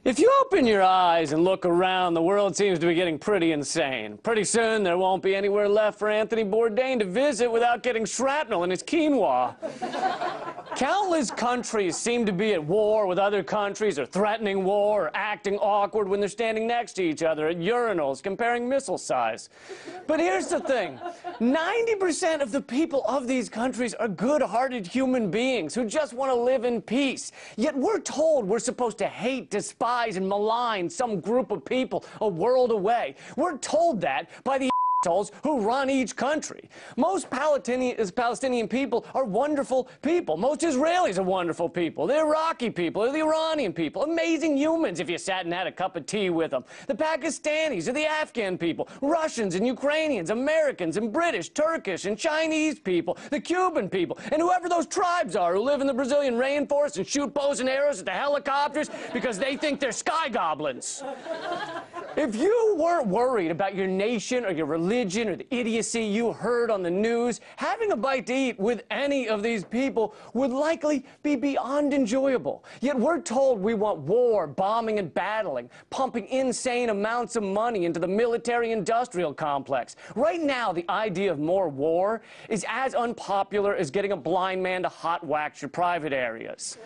If you open your eyes and look around, the world seems to be getting pretty insane. Pretty soon, there won't be anywhere left for Anthony Bourdain to visit without getting shrapnel in his quinoa. Countless countries seem to be at war with other countries, or threatening war, or acting awkward when they're standing next to each other at urinals, comparing missile size. But here's the thing. 90% of the people of these countries are good-hearted human beings who just want to live in peace. Yet we're told we're supposed to hate, despise, and malign some group of people a world away. We're told that by the who run each country. Most Palestinian people are wonderful people. Most Israelis are wonderful people. The Iraqi people, or the Iranian people, amazing humans if you sat and had a cup of tea with them. The Pakistanis, or the Afghan people, Russians and Ukrainians, Americans and British, Turkish and Chinese people, the Cuban people, and whoever those tribes are who live in the Brazilian rainforest and shoot bows and arrows at the helicopters because they think they're sky goblins. If you weren't worried about your nation or your religion or the idiocy you heard on the news, having a bite to eat with any of these people would likely be beyond enjoyable. Yet we're told we want war, bombing, and battling, pumping insane amounts of money into the military-industrial complex. Right now, the idea of more war is as unpopular as getting a blind man to hot wax your private areas.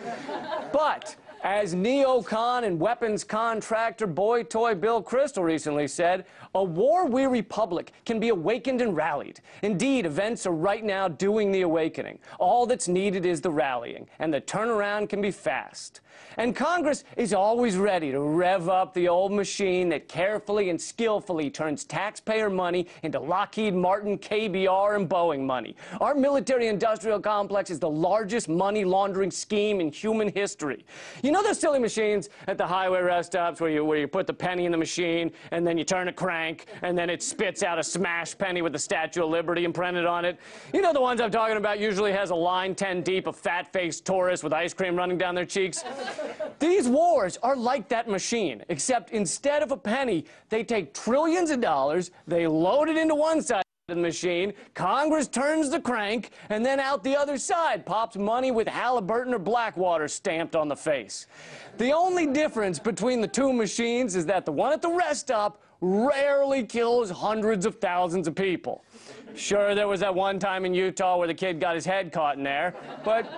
But as neocon and weapons contractor boy toy Bill Kristol recently said, a war-weary public can be awakened and rallied. Indeed, events are right now doing the awakening. All that's needed is the rallying, and the turnaround can be fast. And Congress is always ready to rev up the old machine that carefully and skillfully turns taxpayer money into Lockheed Martin, KBR, and Boeing money. Our military-industrial complex is the largest money laundering scheme in human history. You know those silly machines at the highway rest stops where you put the penny in the machine and then you turn a crank and then it spits out a smashed penny with the Statue of Liberty imprinted on it? You know the ones I'm talking about usually has a line 10 deep of fat-faced tourists with ice cream running down their cheeks? These wars are like that machine, except instead of a penny, they take trillions of dollars, they load it into one side of the machine, Congress turns the crank, and then out the other side pops money with Halliburton or Blackwater stamped on the face. The only difference between the two machines is that the one at the rest stop rarely kills hundreds of thousands of people. Sure, there was that one time in Utah where the kid got his head caught in there, but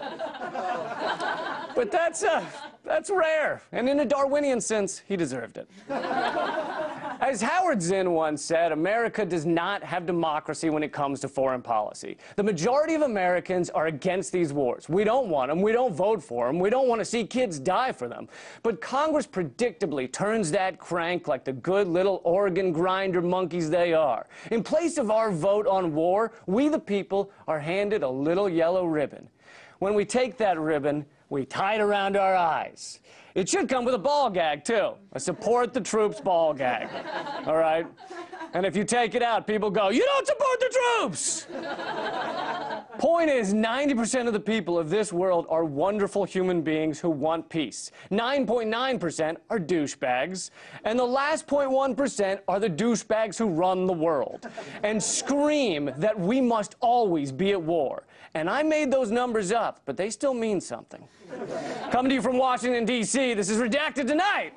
that's rare, and in a Darwinian sense, he deserved it. As Howard Zinn once said, America does not have democracy when it comes to foreign policy. The majority of Americans are against these wars. We don't want them, we don't vote for them, we don't want to see kids die for them. But Congress predictably turns that crank like the good little organ grinder monkeys they are. In place of our vote on war, we the people are handed a little yellow ribbon. When we take that ribbon, we tie it around our eyes. It should come with a ball gag, too. A support the troops ball gag. All right? And if you take it out, people go, "You don't support the troops!" Point is, 90% of the people of this world are wonderful human beings who want peace. 9.9% are douchebags. And the last 0.1% are the douchebags who run the world and scream that we must always be at war. And I made those numbers up, but they still mean something. Coming to you from Washington, D.C., this is Redacted Tonight.